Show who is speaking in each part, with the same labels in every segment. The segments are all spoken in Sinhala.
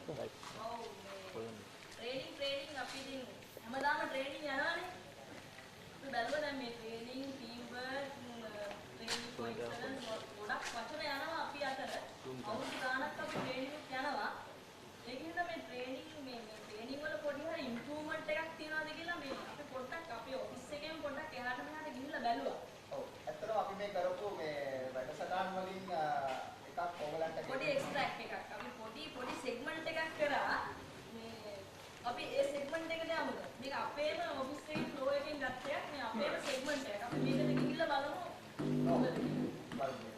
Speaker 1: ඔව් මේ ට්‍රේනින් අපි ඉතින් හැමදාම ට්‍රේනින් යනවානේ. අපි බැලුවා දැන් මේ training team work training for excellence ගොඩක් වචන යනවා අපි අතර. අවුරුදු ගාණක් අපි ට්‍රේනින් යනවා. ඒකින්ද මේ ට්‍රේනින් වල පොඩි හරි ඉම්ප්‍රූව්මන්ට් එකක් තියනවාද කියලා මේ අපි පොඩ්ඩක් අපේ ඔෆිස් එකෙන් පොඩ්ඩක් එහාට මෙහාට ගිහිල්ලා බැලුවා.
Speaker 2: ඔව්. ඇත්තටම අපි මේ කරපු මේ වැඩසටහන් වලින් එකක් ඕගලන්ට
Speaker 1: පොඩි එක්ස්ට්‍රැක්ට් එකක්. අපි පොඩි සෙග්මන්ට් එකක් කරා. මේ අපි ඒ සෙග්මන්ට් එකට යමුද? මේක අපේම ඔෆිස් එකේ ෆ්ලෝ එකෙන් ගත්ත එකක්. මේ අපේම සෙග්මන්ට් එකක්. අපි මේකට ගිහිල්ලා බලමු.
Speaker 2: ඔව්. බලමු.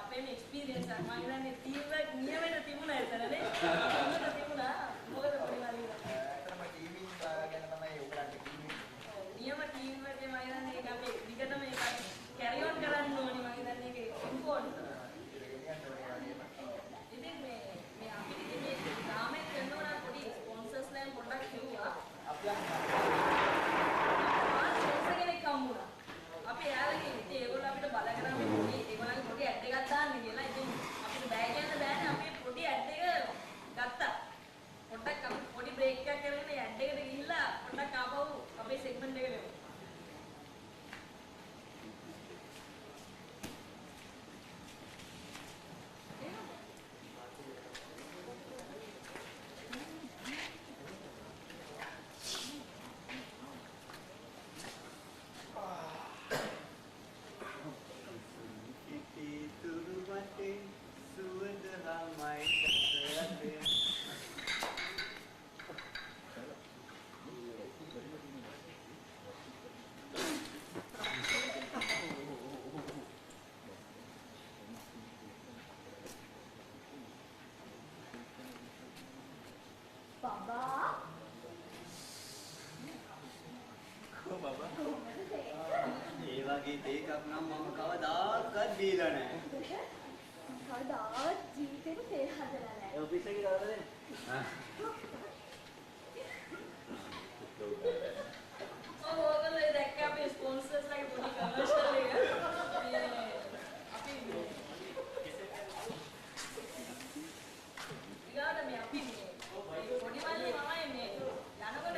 Speaker 1: අපේම එක්ස්පීරියන්ස් එකක්. මම හිතන්නේ ටීම් වර්ක් නියමෙට තිබුණා එතනනේ. නියමෙට තිබුණා. මොකද පොඩි වලින්.
Speaker 2: ඇත්තටම ටීමින් ගැන තමයි ඔයගලන්ට කියන්නේ.
Speaker 1: නියම ටීම් එකේ මම හිතන්නේ ඒක අපි දිගටම ඒක කැරි ඔන් කරන්න ඕනේ. මම හිතන්නේ ඒක ඉම්පෝටන්ට්. ඉතින් මේ අපිට මේ ගාමෙන් කරනවා නම් පොඩි ස්පොන්සර්ස්ලා පොඩ්ඩක් කිව්වා.
Speaker 2: අපි
Speaker 1: ස්පොන්සර් කෙනෙක් හම්බුණා. අපි එයාලගේ ඉතින් ඒගොල්ලෝ අපිට බල කරා මේ ඒගොල්ලන්ගේ පොඩි ඇඩ් එකක් දාන්න කියලා. ඉතින් අපිට බෑ කියන්න බෑනේ. අපි පොඩි ඇඩ් එක ගත්තා. පොඩ්ඩක් අපි පොඩි බ්‍රේක් එකක් කරගෙන ඇඩ් එකට ගිහිල්ලා පොඩ්ඩක් ආපහු අපේ සෙග්මන්ට් එකට එමු.
Speaker 3: ඒකක් නම් මම කවදාකවත් දීලා නැහැ.
Speaker 4: කවදාවත් ජීවිතේට තේ හදලා නැහැ.
Speaker 3: ඒ ඔෆිස් එකේ දාලා දෙන්න.
Speaker 1: ඔයගොල්ලෝ දැක්ක අපේ ස්පොන්සර්ස්ලාගේ පොඩි කමර්ෂල් එක. අපි ඊළඟට මේ අපි මේ පොඩි වලේ මමයි මේ යනකොට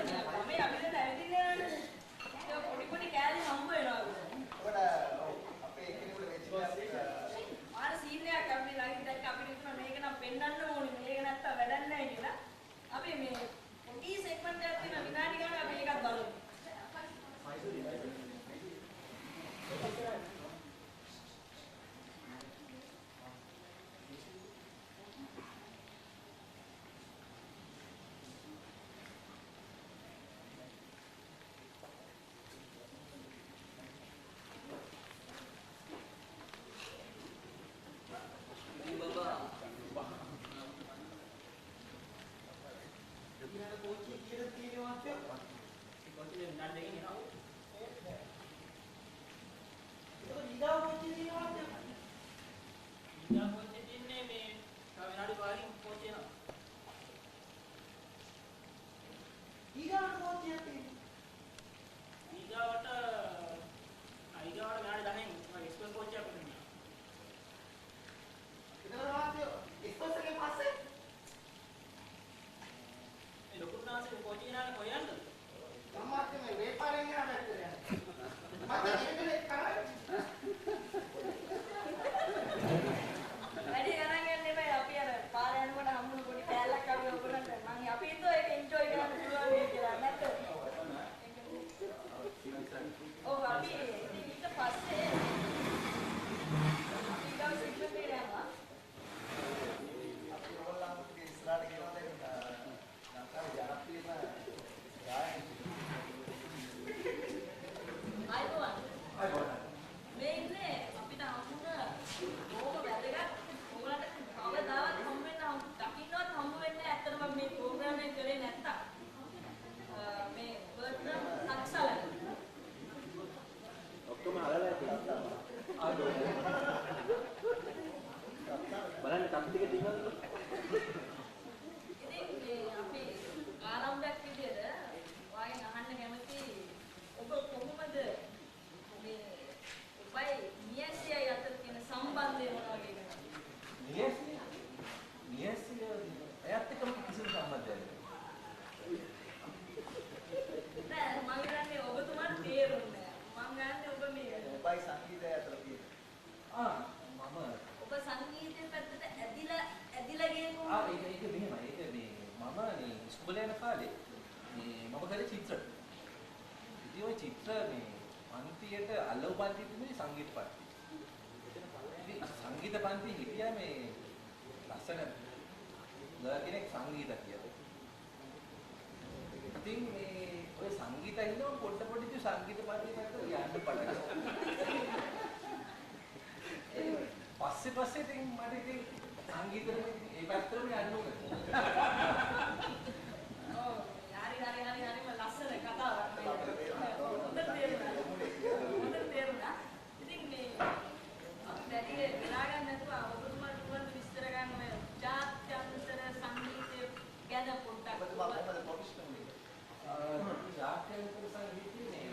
Speaker 5: නඩ දෙකකින් එනවා.
Speaker 2: ඒක ඊගාව පොච්චි දිනනවා කියන්නේ.
Speaker 5: ඊගා පොච්චි දින්නේ මේ තව විනාඩි 5කින් පොච්චි එනවා.
Speaker 2: ඊගාවට පොච්චියක් තියෙනවා.
Speaker 5: ඊගාවට විනාඩි 10න් එක්ස්ප්‍රස් පොච්චියක් වෙනවා.
Speaker 2: ඒතර වාසිය එක්ස්ප්‍රස් එකේ පස්සේ
Speaker 5: මේ ලොකුනාසේ පොච්චි නානේ කොහෙන්ද?
Speaker 2: සම්මාත්‍ය මේ වේපාරයෙන් යන පැත්තට යනවා. මට ඒකනේ කරන්නේ.
Speaker 1: වැඩි ගණන් යන්න එපා. අපි අර පාර යනකොට හම්බුන පොඩි කෑල්ලක් අරගෙන ඔයගොල්ලන්ට මම අපි හිතුවා ඒක එන්ජොයි කරන්න පුළුවන් වෙයි කියලා. නැත්ද? ඔව් අපි ඉතින් ඊට පස්සේ අපි ගාව සිග්නල් එක යනවා.
Speaker 2: අපි ඕගොල්ලන්ගේ ඉස්සරහට ගෙනලා දෙන්න ලංකාවේ ජනප්‍රියම ගායක.
Speaker 1: ආයිබෝවන්.
Speaker 2: අයබෝන.
Speaker 1: මේ ඉන්නේ අපිට හම්බුන බොහොම වැදගත් ඔයගොල්ලන්ට කවදාවත් හම්බ වෙන්න දකින්නවත් හම්බ වෙන්නේ ඇත්තටම මේ ප්‍රෝග්‍රෑම් එක කරේ නැත්තම් මේ බර්ත්නම් අක්සලන
Speaker 6: ඔක්කොම අහලා තියෙනවා. බලන්න කප් ටික තියෙනවද?
Speaker 1: ඉතින් මේ අපි ආරම්භයක් විදියට ඔයගෙන් අහන්න කැමති ඔබ කොහොමද මේ ඔබයි මියසියයි අතර තියෙන සම්බන්ධය මොන වගේද?
Speaker 6: නියසිය එයාත් එක්කම කිසිම සම්බන්ධයක්
Speaker 1: නෑ මම හිතන්නේ ඔබතුමාට තේරුන්නේ නෑ. මම ගන්නේ ඔබ මේ
Speaker 2: ඔබයි සංගීතය අතර තියෙන.
Speaker 6: මම
Speaker 1: ඔබ සංගීතයේ පැත්තට ඇදිලා ගියේ
Speaker 6: ඒක
Speaker 1: කොහොමද?
Speaker 6: ඒක මෙහෙමයි. ඒක මේ මම මේ ඉස්කෝලේ යන කාලේ මේ මම කරේ චිත්‍ර. ඉතින් ওই චිත්‍ර මේ පන්තියට අල්ලව පන්තිය තිබුණේ සංගීත පන්තිය. ඉතින් සංගීත පන්තිය හිටියා මේ ලස්සන කෙනෙක් සංගීත කියලා. ඉතින් මේ ඔය සංගීත හින්දා පොඩි සංගීත පන්තිය පැත්තට යන්න පටන් ගත්තා. පස්සේ ඉතින් මට ඉතින් සංගීතෙ ඒ පැත්තටම යන්න ඕනේ.
Speaker 1: ඔව් හරිම ලස්සන කතාවක් මේ. හොඳට තේරුණා. ඉතින් මේ වැඩි වෙලා ගන්න නැතුව ඔබතුමාට පුළුවන් විස්තර ගන්න ඔය ජාත්‍යන්තර සංගීතය ගැන පොඩ්ඩක්
Speaker 2: ඔබතුමා කොහොමද ප්‍රොෆෙෂනල් එක?
Speaker 6: ජාත්‍යන්තර සංගීතයේ මේ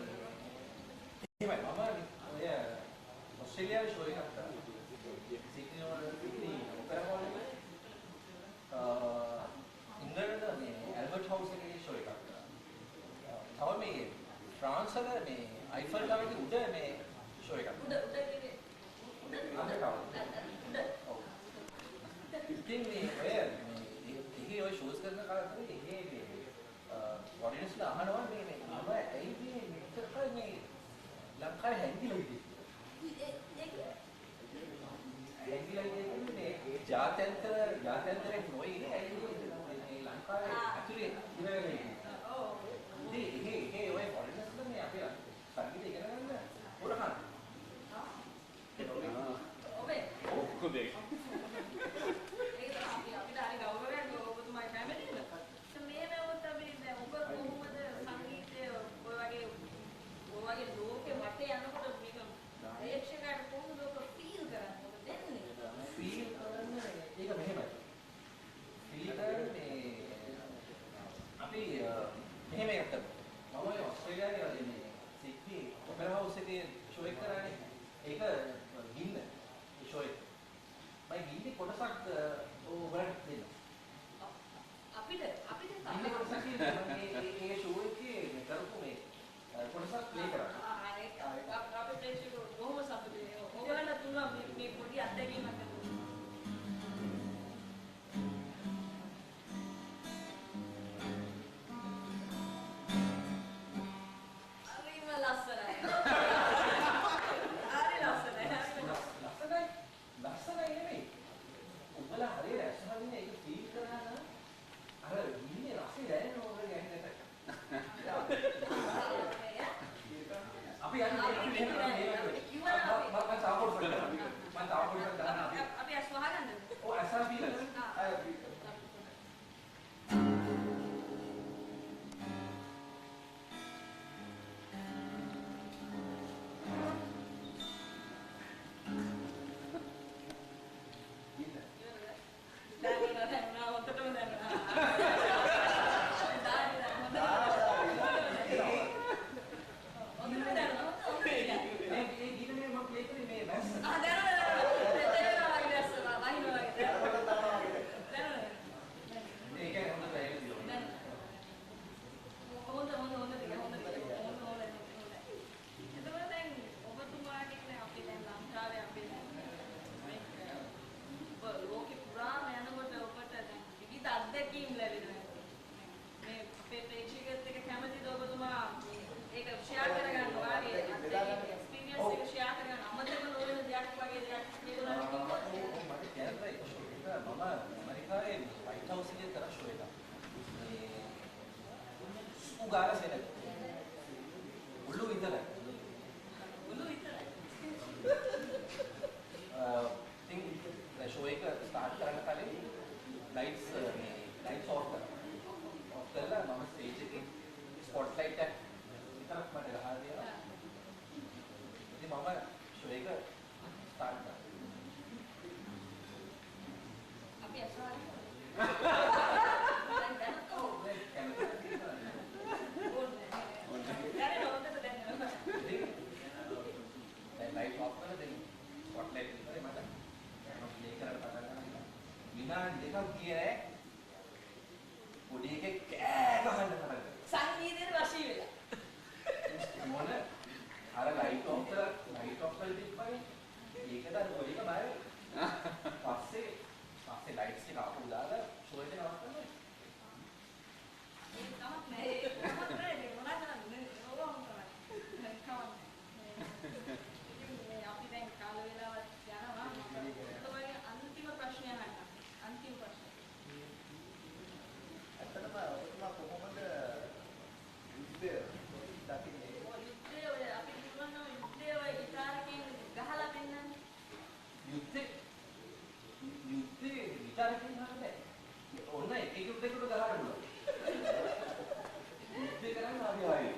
Speaker 6: එහෙමයි මම ඔය ඔස්ට්‍රේලියාවේ ෂෝ එකක් කරා. සිඩ්නි ඔපෙරා හෝල් එකේ ඉංග්‍රීසියෙන් මේ ඇල්බර්ට් හවුස් එකේ ෂෝ එකක් කරා. තව මේ ෆ්‍රාන්ස් වල මේ අයිෆල් ටවරේ උඩ මේ ෂෝ එකක්.
Speaker 1: උඩ කිව්වේ
Speaker 6: ඉතින් මේ ඔය ෂෝස් කරන කාලේ මේ ඔඩියන්ස්ලා අහනවා මේ මම ඇයි මේ මෙතන මේ ලංකාවේ හැංගිලා ඉන්නේ. හැංගිලා ඉන්නේ මේ ජාත්‍යන්තරේ නොයි ඇයි මේ ලංකාවේ ඇතුලේ ඉඳලා ඉන්නේ.
Speaker 1: ඔව්
Speaker 6: ඉතින් ඒ ඔය ඔඩියන්ස්ලා මේ අපේ සංගීතය ඉගෙන ගන්න උරහන්.
Speaker 1: ඔබේ
Speaker 6: ඔක්කොම දෙක.
Speaker 1: ඒක තමයි අපිට හරි ගෞරවයක් ඔබතුමායි කැමතිද? මේ නමුත් අපි දැන් ඔබ කොහොමද සංගීතය ඔය වගේ ලෝකෙ වටේ යනකොට මේක ප්‍රේක්ෂකයාට කොහොමද ඔබ ෆීල් කරන්නේ? ඔබ දෙන්නේ?
Speaker 6: ෆීල් කරන්නේ ඒක මෙහෙමයි. ෆීල් කරන්නේ අපි මෙහෙම එකක් කරමු. මම ඔස්ට්‍රේලියාවේ මේ සිඩ්නි ඔපෙරා හවුස් එකේ ෂෝ එක කරානේ. ඒක ගින්න ෂෝ එක. මම ගාන සෙනග. මුළු විතරයි.
Speaker 1: මුළු විතරයි.
Speaker 6: ඉතින් ෂෝ එක ස්ටාර්ට් කරන්න කලින් ලයිට්ස් ඔෆ් කරලා මම ස්ටේජ් එකේ ස්පොට් ලයිට් එක විතරක් මට ගහලා දෙනවා. ඉතින් මම ෂෝ එක ස්ටාර්ට් කරා.
Speaker 1: අපි අසවල්.
Speaker 6: लाइट ऑफ कर देंगे स्पॉटलाइट करे मैडम हम लेकर पता करना बिना देखा किए है पुड़ी के क्या कहने लगा
Speaker 1: සංගීතයේ වශී වෙලා
Speaker 6: මොන අර ලයිට් ඔෆ් කරලා තිබ්බයි ඒකද අර පොඩි එක බය පස්සේ ලයිට්ස් ටික ආපහු දාලා ෂෝ එක නවත්තනවා
Speaker 1: ඒක තමක් නෑ ඒක තමක් නෑ මොනවා කරන්නේ ඕවම තමයි කවන්න අපි දැන් කාල වේලාවක් යනවා ඔතනගේ අන්තිම ප්‍රශ්නය අහන්න අන්තිම ප්‍රශ්නය
Speaker 2: ඇත්තටම ඔබතුමා කොහොමද යුද්ධය දකින්නේ?
Speaker 1: යුද්ධය ඔය අපි කියනවා යුද්ධය ඔය ගිටාරකින් ගහලා පෙන්නන්නේ
Speaker 6: යුද්ධේ විතරකින් හරියට ඔන්න එක යුද්ධයකට ගහන්න පුළුවන් යුද්ධය කරන්න අපි ආයේ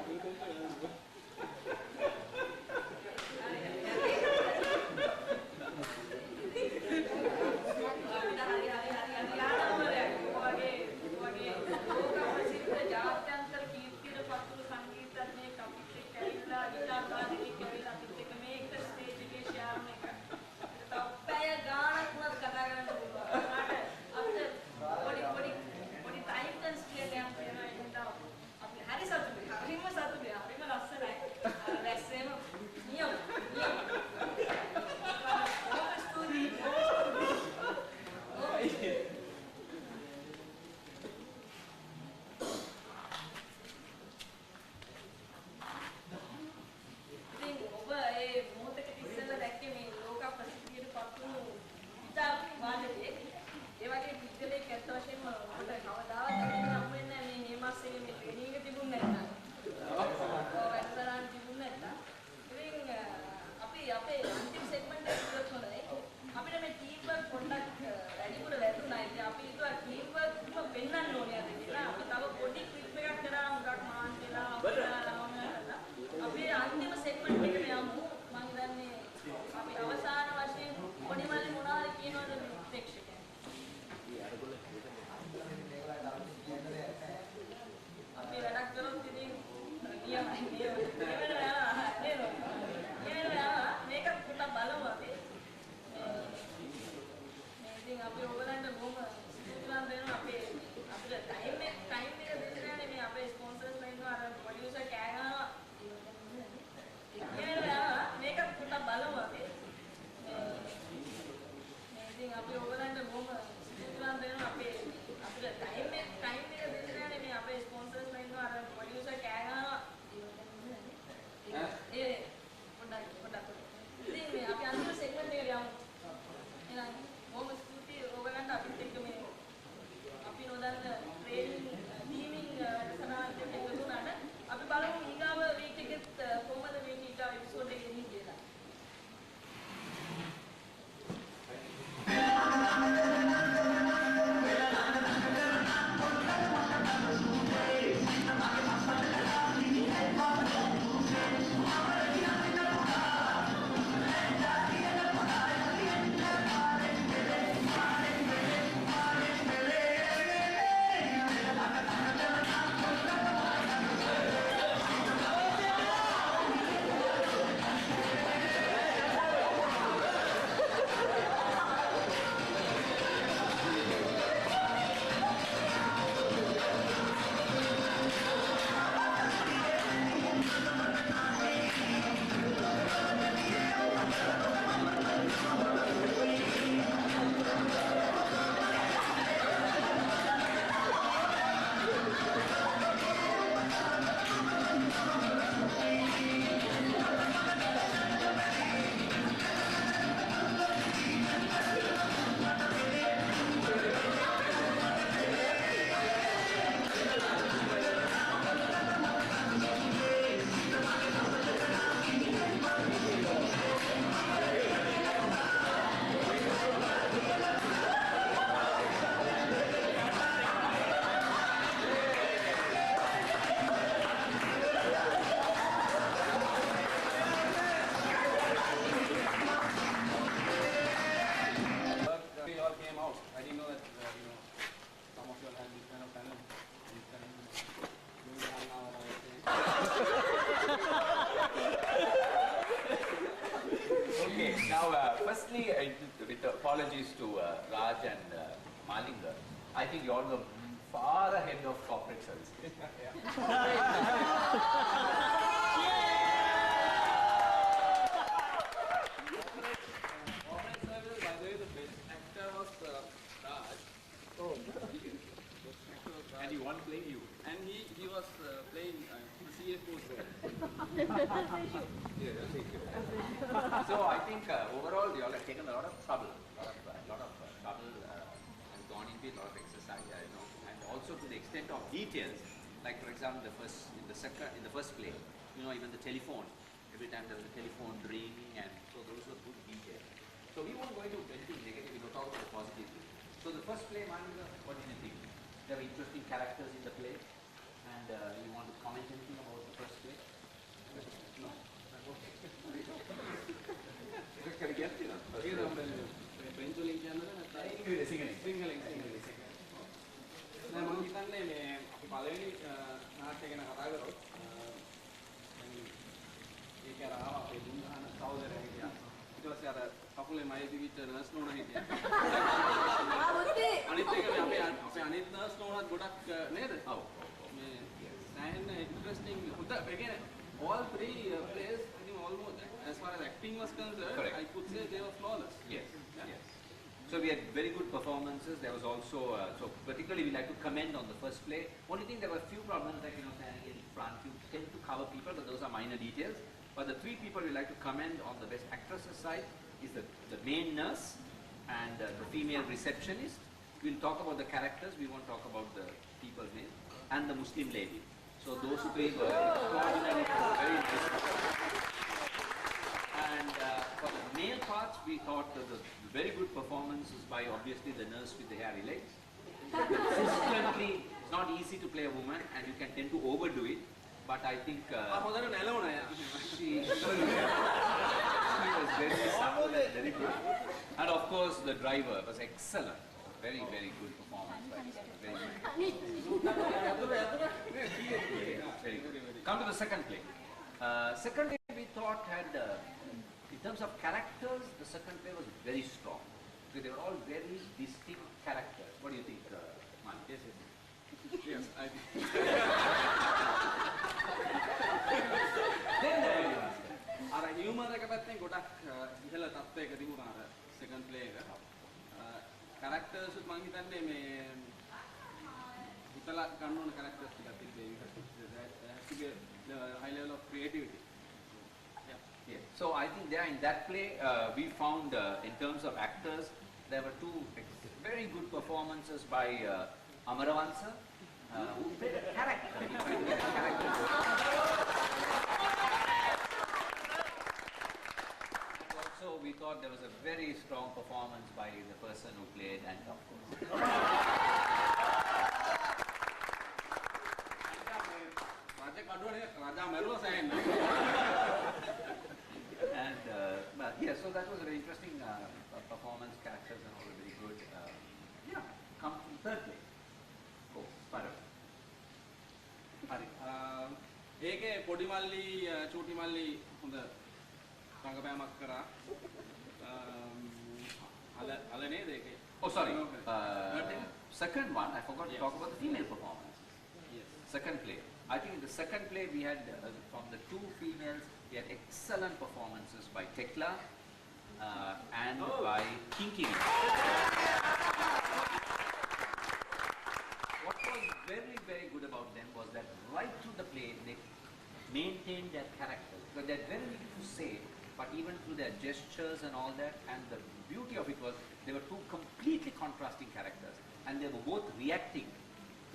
Speaker 7: apologies to Raj and Malinga. I think you all were far ahead of corporate services.
Speaker 8: Corporate services, by the way, the best actor was Raj.
Speaker 7: And he won playing you.
Speaker 8: And he was playing the CFO role.
Speaker 7: So I think overall you all have taken a lot of trouble. Trouble has gone into it, a lot of exercise, I know, and also to the extent of details. Like for example, in the first play, even the telephone. Every time there was a telephone ringing, and so those were good details. So we won't go into anything negative. We will talk about the positive. So the first play, Malinga, what did you think? There were interesting characters in the play, and you want to comment anything about the first play? No. Okay. Can we get it?
Speaker 8: French වලින් කියන්නද නැත්නම් සිංහලෙන් මම හිතන්නේ මේ අපි පළවෙනි නාට්‍ය ගැන කතා කරොත් ඒක අර ආවා අපේ දුන්හාන සහෝදරයා හිටියා ඊට පස්සේ අර කකුලේ මයි දිවිච්ච නර්ස් නෝනා හිටියා අනිත් එක අපේ අනිත් නර්ස් නෝනාත් ගොඩක් නේද ඔව් මේ සෑහෙන ඉන්ටරෙස්ටිං හොඳ ඒ කියන්නේ all three players I think almost as far as acting was concerned
Speaker 7: Correct.
Speaker 8: I could say they were flawless.
Speaker 7: Yes. So we had very good performances. There was also, so particularly we like to commend on the first play. Only thing, there were a few problems like, standing in front, you tend to cover people, but those are minor details. But the three people we like to commend on the best actresses side is the main nurse and the female receptionist. We'll talk about the characters, we won't talk about the people's names, and the Muslim lady. So those three were extraordinary, very interesting. And for the male parts, we thought that the very good performances by obviously the nurse with the hairy legs. Consistently, it's not easy to play a woman, and you can tend to overdo it. But I think
Speaker 8: හොඳට නැලුණා යා.
Speaker 7: she was very subtle and very good. And of course, the driver was excellent. Very, very good performance by him. Very good. Very good. Come to the second play. Second play we thought had, in terms of characters, the second play was very strong. So they were all very distinct characters. What do you think, Man? Yes, yes.
Speaker 8: Yes, I think.
Speaker 7: Then the audience.
Speaker 8: අර හියුමර් එක පැත්තෙන් ගොඩක් ඉහළ තත්ත්වයක තිබුණා අර සෙකන්ඩ් ප්ලේ එක. කැරක්ටර්ස් මම හිතන්නේ මේ හිතලා ගන්න ඕන කැරක්ටර්ස් ටිකක් තිබ්බේ. There has to be a high level of creativity.
Speaker 7: Yeah. So I think there in that play, we found in terms of actors, there were two very good performances by Amaravansa, who played a character. He played a character. And also, we thought there was a very strong performance by the person who played, and of course.
Speaker 8: රජ කඩුවනේ රජා මැරුවා සෑහෙන්න.
Speaker 7: And but yeah, so that was a very interesting performance. Characters and all were very good. Yeah, come to the third play. Oh, Parav.
Speaker 8: හරි. ඒකේ පොඩි මල්ලි චූටි මල්ලි හොඳ රංගපෑමක් කරා. අල නේද ඒකේ?
Speaker 7: Oh, sorry.
Speaker 8: Okay.
Speaker 7: Second one, I forgot to talk about the female performance.
Speaker 8: Yes.
Speaker 7: Second play. I think in the second play we had, from the two females, we had excellent performances by Tekla and by Kinki. What was very, very good about them was that right through the play, they maintained their character. Because they had very little to say, but even through their gestures and all that, and the beauty of it was they were two completely contrasting characters, and they were both reacting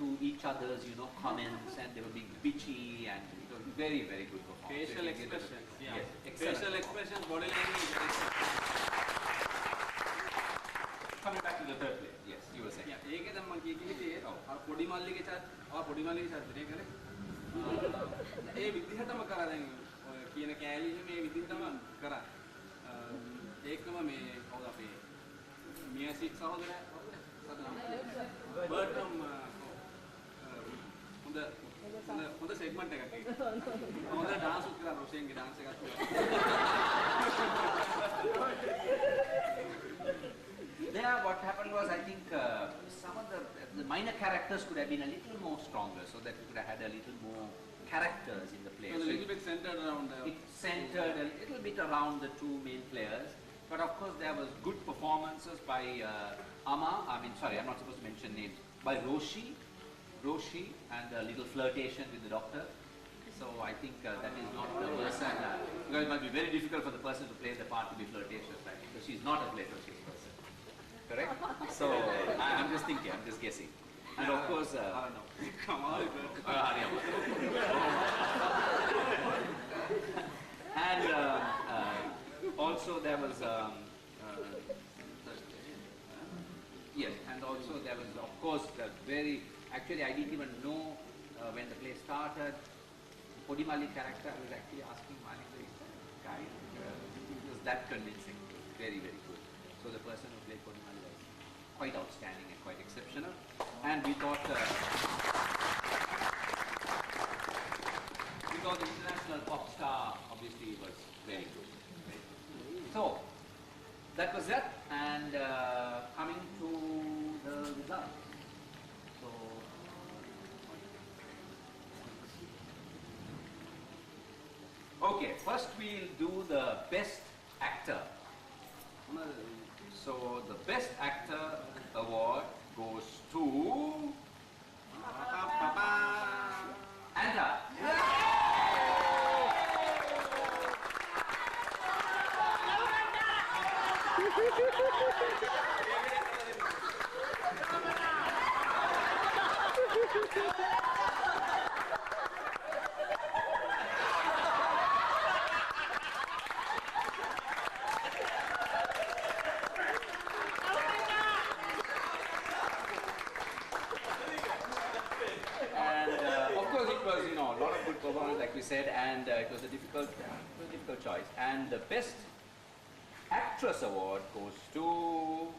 Speaker 7: to each other's, comments, and they were being bitchy, and it was very, very good performance.
Speaker 8: Facial
Speaker 7: So you get
Speaker 8: expressions.
Speaker 7: the-
Speaker 8: Yeah.
Speaker 7: Yes, excellent.
Speaker 8: Facial expressions, body language.
Speaker 7: Coming back to the third play, yes, you were saying.
Speaker 8: Yeah, ඒකේ දැන් මම කිව්වේ අර පොඩි මල්ලිගේ පොඩි මල්ලිගේ චරිතය කරේ. ඒ විදිහටම කරා දැන් ඔය කියන කෑලි මේ විදිහටම කරා. ඒකම මේ කවුද අපේ මියසික් සහෝදරයා බර්ටම් හොඳ සෙග්මන්ට් එකක් ඒක. හොඳ ඩාන්ස් උත් කරා රොෂෙන්ගේ ඩාන්ස් එකක්.
Speaker 7: there what happened was, I think some of the minor characters could have been a little more stronger, so that we could have had a little more characters in the play.
Speaker 8: It was a
Speaker 7: So
Speaker 8: little bit centered around
Speaker 7: it centered a little bit around the two main players, but of course there was good performances by Ama. I mean, sorry, I'm not supposed to mention names. By Roshi, and a little flirtation with the doctor. So I think that is not the person. Because it must be very difficult for the person to play the part to be flirtatious, right? Because she's not a flirtatious person. Correct? So I'm just thinking, I'm just guessing. And of course,
Speaker 8: I don't know. Come on.
Speaker 7: And also there was yes, and also there was of course the very actually I didn't even know when the play started. Podimali character, I was actually asking Malik, guy, it was that convincing, very very good. So the person who played Podimali was quite outstanding and quite exceptional, and we thought the international pop star obviously was very good. Right? So that was that, and coming to the result. So okay, first we'll do the best actor. So the best actor award goes to Anta. Like we said, and it was a difficult choice. And the best actress award goes to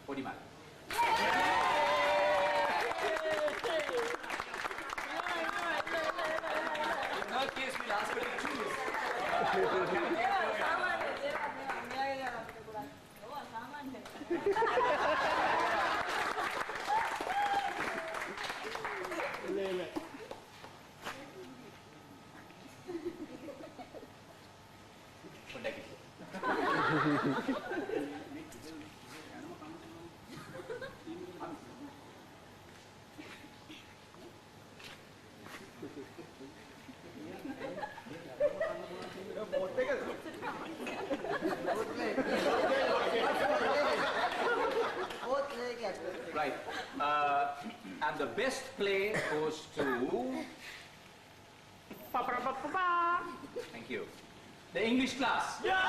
Speaker 7: Podimali. In her case, we'll ask her to choose. Right. And the best play goes to... Thank you. The English class. Yeah!